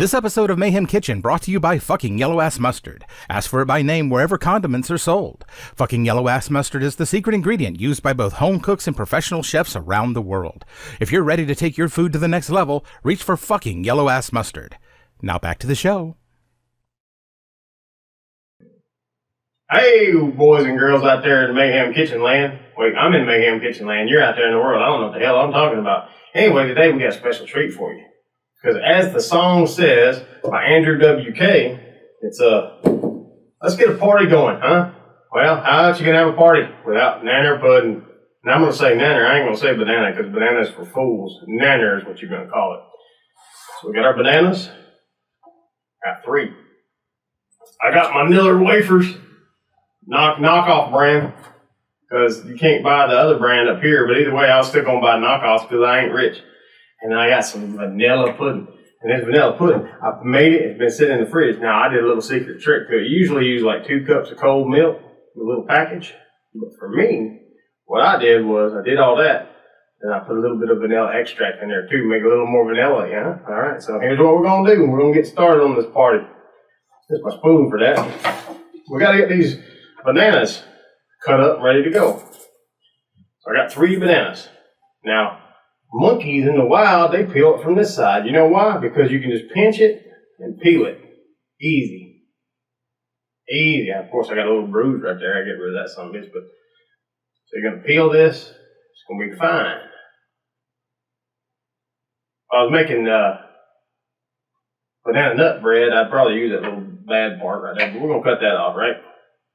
This episode of Mayhem Kitchen brought to you by fucking yellow-ass mustard. Ask for it by name wherever condiments are sold. Fucking yellow-ass mustard is the secret ingredient used by both home cooks and professional chefs around the world. If you're ready to take your food to the next level, reach for fucking yellow-ass mustard. Now back to the show. Hey, boys and girls out there in Mayhem Kitchen Land. Wait, I'm in Mayhem Kitchen Land. You're out there in the world. I don't know what the hell I'm talking about. Anyway, today we got a special treat for you. Because as the song says by Andrew W.K., it's let's get a party going, huh? Well, how else you gonna have a party without nanner pudding? And I'm gonna say nanner. I ain't gonna say banana because banana is for fools. Nanner is what you're gonna call it. So we got our bananas. Got 3. I got my Nanner wafers, knockoff brand, because you can't buy the other brand up here. But either way, I was still gonna buy knockoffs because I ain't rich. And then I got some vanilla pudding. And this vanilla pudding, I've made it. It's been sitting in the fridge. Now, I did a little secret trick to it. You usually use like 2 cups of cold milk, a little package. But for me, what I did was I did all that. And I put a little bit of vanilla extract in there too, make it a little more vanilla, yeah? All right, so here's what we're going to do. We're going to get started on this party. Here's my spoon for that. We got to get these bananas cut up and ready to go. So I got 3 bananas. Now, monkeys in the wild, they peel it from this side. You know why? Because you can just pinch it and peel it. Easy. Easy. Of course, I got a little bruise right there. I get rid of that son of a bitch. But so you're going to peel this. It's going to be fine. If I was making banana nut bread, I'd probably use that little bad part right there. But we're going to cut that off, right?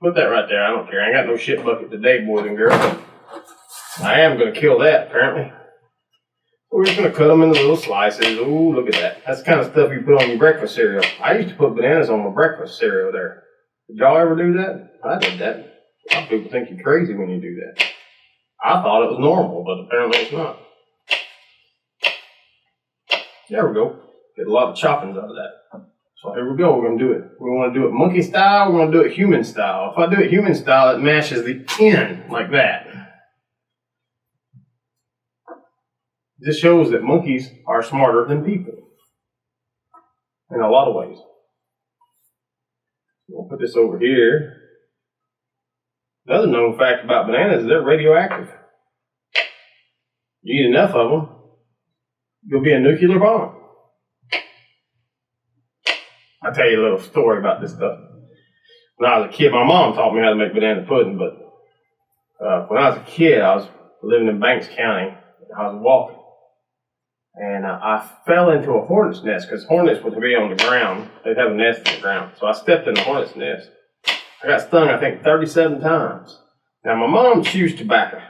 Put that right there. I don't care. I ain't got no shit bucket today, boys and girls. I am going to kill that, apparently. We're just going to cut them into little slices. Ooh, look at that. That's the kind of stuff you put on your breakfast cereal. I used to put bananas on my breakfast cereal there. Did y'all ever do that? I did that. A lot of people think you're crazy when you do that. I thought it was normal, but apparently it's not. There we go. Get a lot of choppings out of that. So here we go. We're going to do it. We want to do it monkey style. We're going to do it human style. If I do it human style, it mashes the end like that. This shows that monkeys are smarter than people in a lot of ways. We'll put this over here. Another known fact about bananas is they're radioactive. You eat enough of them, you'll be a nuclear bomb. I'll tell you a little story about this stuff. When I was a kid, my mom taught me how to make banana pudding, but when I was a kid, I was living in Banks County. I was walking. And I fell into a hornet's nest because hornets would be on the ground. They'd have a nest on the ground. So I stepped in the hornet's nest. I got stung, I think, 37 times. Now, my mom chews tobacco.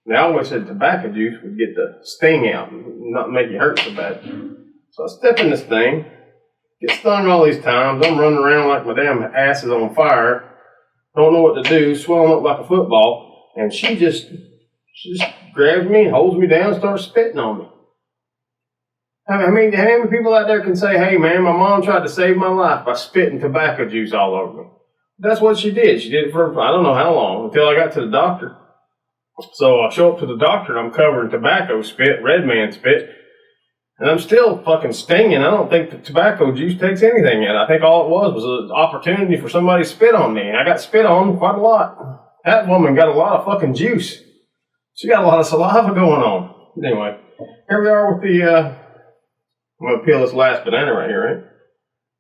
And I always said tobacco juice would get the sting out and not make you hurt so bad. So I step in this thing, get stung all these times. I'm running around like my damn ass is on fire. Don't know what to do, swelling up like a football. And she just grabs me and holds me down and starts spitting on me. I mean, how many people out there can say, hey, man, my mom tried to save my life by spitting tobacco juice all over me? That's what she did. She did it for, I don't know how long, until I got to the doctor. So I show up to the doctor, and I'm covered in tobacco spit, red man spit, and I'm still fucking stinging. I don't think the tobacco juice takes anything out. I think all it was an opportunity for somebody to spit on me, and I got spit on quite a lot. That woman got a lot of fucking juice. She got a lot of saliva going on. Anyway, here we are with the... I'm going to peel this last banana right here, right?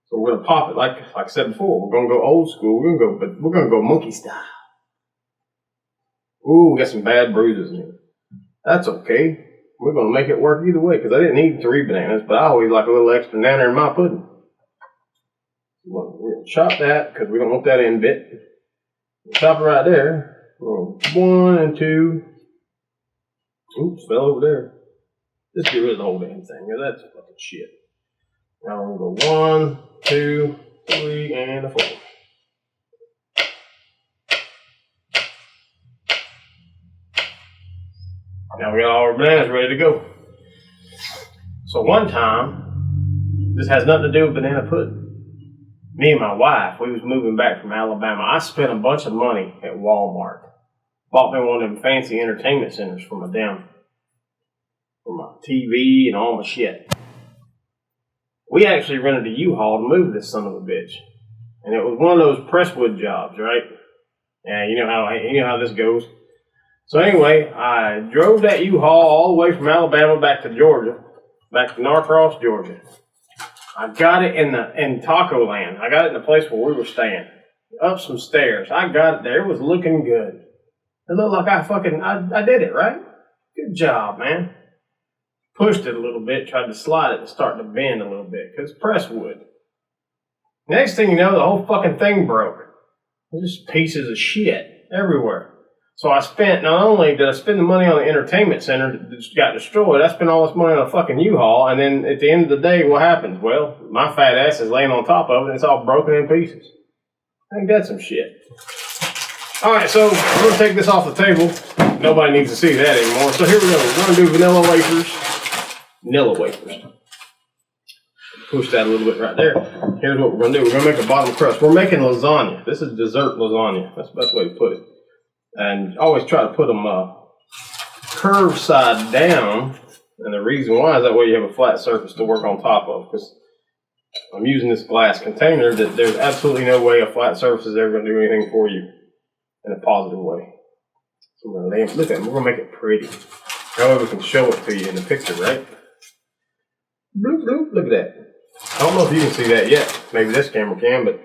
So we're going to pop it like I said before. We're going to go old school. We're going to go monkey style. Ooh, we got some bad bruises in here. That's okay. We're going to make it work either way because I didn't need 3 bananas, but I always like a little extra nanner in my pudding. We're going to chop that because we don't want that end bit. We'll chop it right there. 1 and 2. Oops, fell over there. Just get rid of the whole damn thing. Now that's fucking shit. Now we're going to go 1, 2, 3, and a 4. Now we got all our bananas ready to go. So one time, this has nothing to do with banana pudding. Me and my wife, we was moving back from Alabama. I spent a bunch of money at Walmart. Bought me one of them fancy entertainment centers for my TV and all my shit. We actually rented a U-Haul to move this son of a bitch. And it was one of those presswood jobs, right? Yeah, you know how this goes. So anyway, I drove that U-Haul all the way from Alabama back to Georgia, back to Norcross, Georgia. I got it in Taco Land. I got it in the place where we were staying. Up some stairs. I got it there. It was looking good. It looked like I did it, right? Good job, man. Pushed it a little bit, tried to slide it and start to bend a little bit, because it's presswood. Next thing you know, the whole fucking thing broke. Just pieces of shit everywhere. So not only did I spend the money on the entertainment center that got destroyed, I spent all this money on a fucking U-Haul, and then at the end of the day, what happens? Well, my fat ass is laying on top of it, and it's all broken in pieces. I think that's some shit. Alright, so we're going to take this off the table. Nobody needs to see that anymore. So here we go. We're going to do vanilla wafers. Vanilla wafers. Push that a little bit right there. Here's what we're going to do. We're going to make a bottom crust. We're making lasagna. This is dessert lasagna. That's the best way to put it. And always try to put them curved side down. And the reason why is that way you have a flat surface to work on top of. Because I'm using this glass container that there's absolutely no way a flat surface is ever going to do anything for you in a positive way. So we're going to look at it. We're going to make it pretty. However, we can show it to you in the picture, right? Bloop, bloop. Look at that. I don't know if you can see that yet. Maybe this camera can, but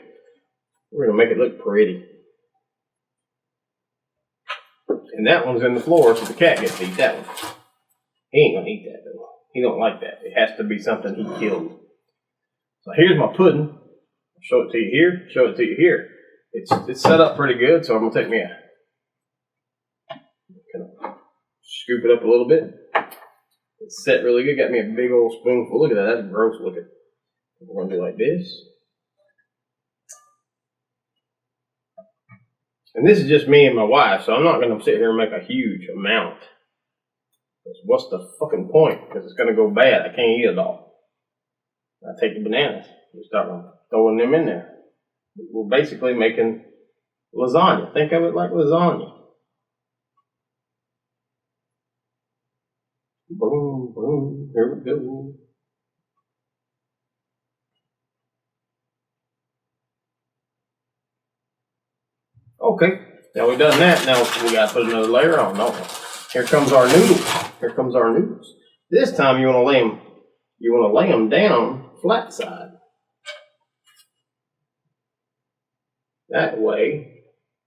we're going to make it look pretty. And that one's in the floor, so the cat gets to eat that one. He ain't going to eat that, though. He don't like that. It has to be something he killed. So here's my pudding. I'll show it to you here. Show it to you here. It's set up pretty good, so I'm going to take me scoop it up a little bit. It's set really good. Got me a big old spoonful. Look at that. That's gross looking. We're going to do like this. And this is just me and my wife, so I'm not going to sit here and make a huge amount. What's the fucking point? Because it's going to go bad. I can't eat it all. I take the bananas and start throwing them in there. We're basically making lasagna. Think of it like lasagna. Boom, boom. Here we go. Okay, now we've done that. Now we got to put another layer on, don't we? Here comes our noodles. Here comes our noodles. This time you want to lay them down flat side. That way,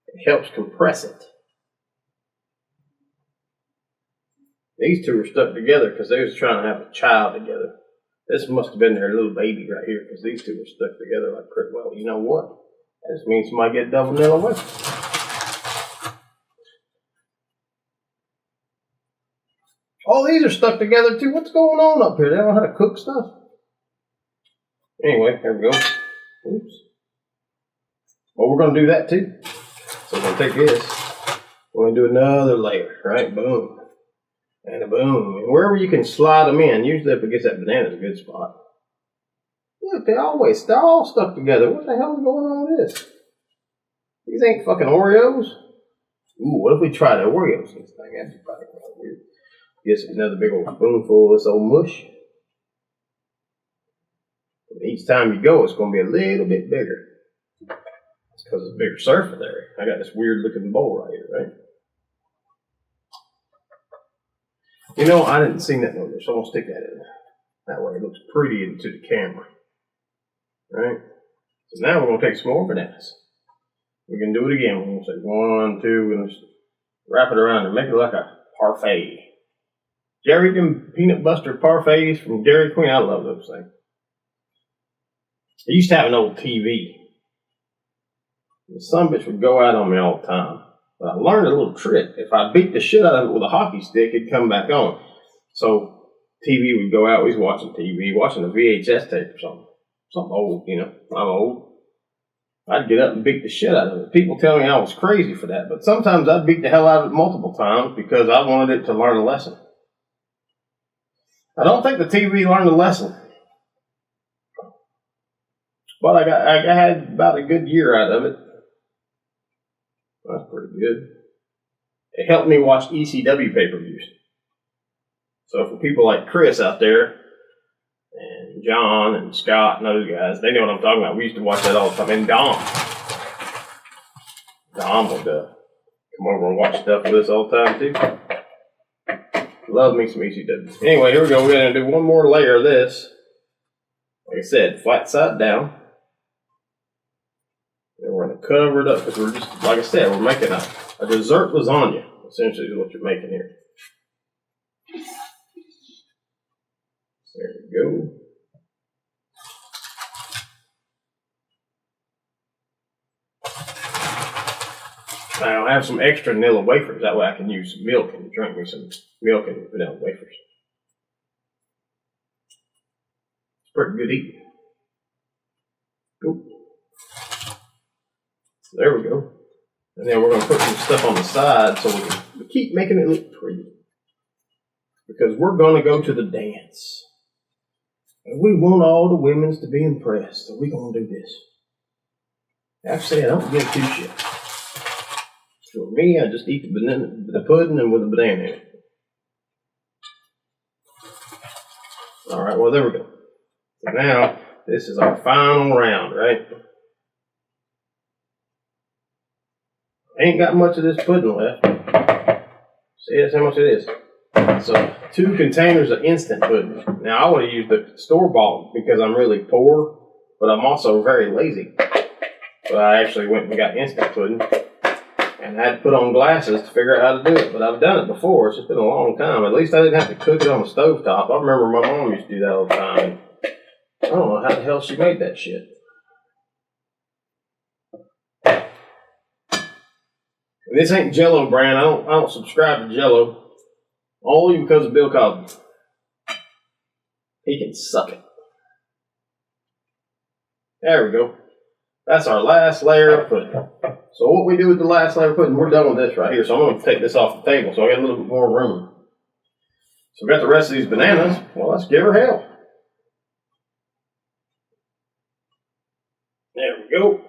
it helps compress it. These two are stuck together because they was trying to have a child together. This must have been their little baby right here because these two are stuck together like pretty well. You know what? That just means somebody get double vanilla wafer. Oh, these are stuck together too. What's going on up here? They don't know how to cook stuff. Anyway, there we go. Oops. Well, we're going to do that too. So we're going to take this. We're going to do another layer, right? Boom. And a boom. And wherever you can slide them in, usually if it gets that banana, it's a good spot. Look, they're all stuck together. What the hell is going on with this? These ain't fucking Oreos. Ooh, what if we try the Oreos in this thing? That'd be probably kind of weird. Get another big old spoonful of this old mush. And each time you go, it's going to be a little bit bigger. It's because it's a bigger surface there. I got this weird looking bowl right here, right? You know, I didn't see that over there, so I'm going to stick that in there. That way it looks pretty into the camera. Right? So now we're going to take some more bananas. We can do it again. We're going to say 1, 2, and just wrap it around and make it like a parfait. Did you ever eat them peanut butter parfaits from Dairy Queen? I love those things. I used to have an old TV. The son bitch would go out on me all the time. But I learned a little trick. If I beat the shit out of it with a hockey stick, it'd come back on. So TV would go out. We was watching TV, watching a VHS tape or something. Something old, you know. I'm old. I'd get up and beat the shit out of it. People tell me I was crazy for that, but sometimes I'd beat the hell out of it multiple times because I wanted it to learn a lesson. I don't think the TV learned a lesson. But I had about a good year out of it. That's pretty good. It helped me watch ECW pay-per-views. So for people like Chris out there, and John and Scott and those guys, they know what I'm talking about. We used to watch that all the time. And Dom would come over and watch stuff with us all the time too. Love me some ECW. Anyway, here we go. We're going to do one more layer of this. Like I said, flat side down. And we're going to cover it up because we're just, like I said, we're making a dessert lasagna, essentially is what you're making here. There we go. Now I have some extra vanilla wafers. That way I can use some milk and drink me some milk and vanilla wafers. It's pretty good eating. Oop. There we go. And then we're going to put some stuff on the side so we can keep making it look pretty. Because we're going to go to the dance. And we want all the women to be impressed. So we're going to do this. Actually, I don't give two shits. For me, I just eat the pudding and with a banana in it. Alright, well, there we go. So now, this is our final round, right? Ain't got much of this pudding left. See, that's how much it is. So, 2 containers of instant pudding. Now, I would have used the store-bought because I'm really poor, but I'm also very lazy. But I actually went and got instant pudding. And I had to put on glasses to figure out how to do it. But I've done it before. It's just been a long time. At least I didn't have to cook it on the stovetop. I remember my mom used to do that all the time. I don't know how the hell she made that shit. And this ain't Jell-O brand. I don't subscribe to Jell-O. Only because of Bill Cosby. He can suck it. There we go. That's our last layer of pudding. So what we do with the last layer of pudding, we're done with this right here. So I'm going to take this off the table so I got a little bit more room. So we got the rest of these bananas. Well, let's give her hell. There we go.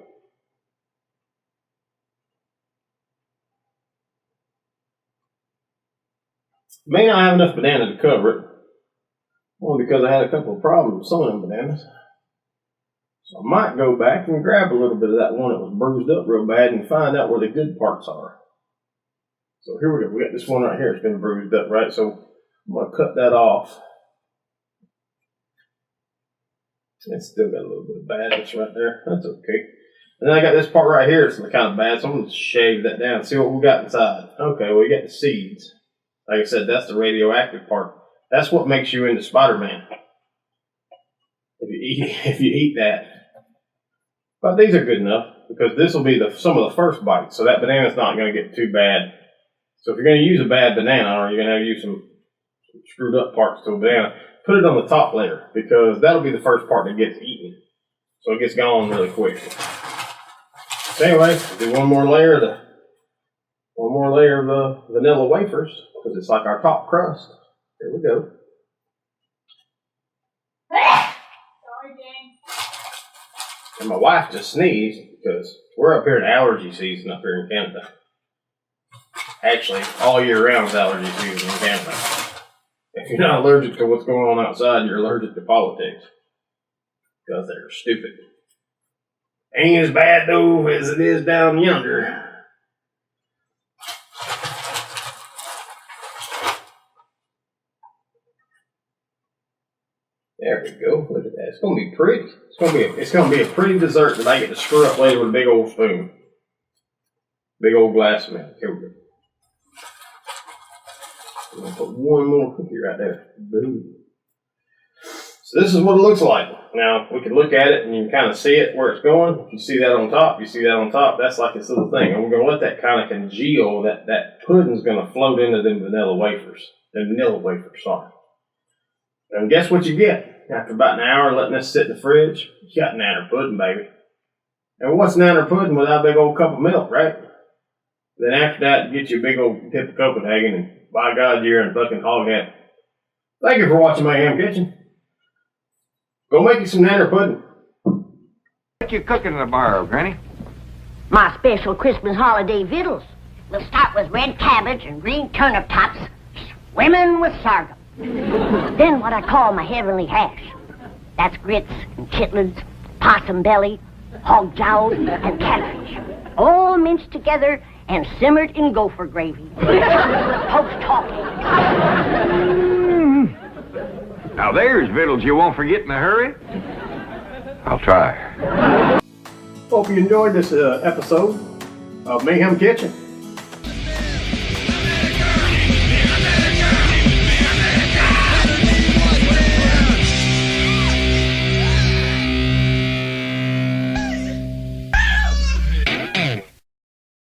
May not have enough banana to cover it. Well, because I had a couple of problems with some of them bananas. So I might go back and grab a little bit of that one that was bruised up real bad and find out where the good parts are. So here we go. We got this one right here. It's been bruised up, right? So I'm going to cut that off. It's still got a little bit of badness right there. That's okay. And then I got this part right here. It's kind of bad, so I'm going to shave that down and see what we got inside. Okay, well, we got the seeds. Like I said, that's the radioactive part. That's what makes you into Spider-Man. If you eat that. But these are good enough because this will be some of the first bites. So that banana's not going to get too bad. So if you're going to use a bad banana or you're going to use some screwed up parts to a banana, put it on the top layer because that'll be the first part that gets eaten. So it gets gone really quick. So anyway, do one more layer of the vanilla wafers because it's like our top crust. There we go. And my wife just sneezed because we're up here in allergy season up here in Canada. Actually, all year round is allergy season in Canada. If you're not allergic to what's going on outside, you're allergic to politics. Because they're stupid. Ain't as bad though as it is down yonder. There we go. Look at that. It's gonna be pretty. It's gonna be a pretty dessert that I get to screw up later with a big old spoon. Big old glass of milk. Here we go. I'm gonna put one more cookie right there. Boom. So this is what it looks like. Now, we can look at it and you can kind of see it where it's going. If you see that on top, you see that on top. That's like this little thing. And we're going to let that kind of congeal. That pudding's going to float into them vanilla wafers. Sorry. And guess what you get? After about an hour letting this sit in the fridge, you got Nanner pudding, baby. And what's Nanner pudding without a big old cup of milk, right? Then after that, you get you a big old tip of Copenhagen, and by God, you're in fucking hog heaven. Thank you for watching Mayhem Kitchen. Go make you some Nanner pudding. What you cooking tomorrow, Granny? My special Christmas holiday victuals. We'll start with red cabbage and green turnip tops, swimming with sorghum. Then what I call my heavenly hash. That's grits and chitlins, possum belly, hog jowls, and catfish. All minced together and simmered in gopher gravy. Folks talking. Now there's victuals you won't forget in a hurry. I'll try. Hope you enjoyed this episode of Mayhem Kitchen.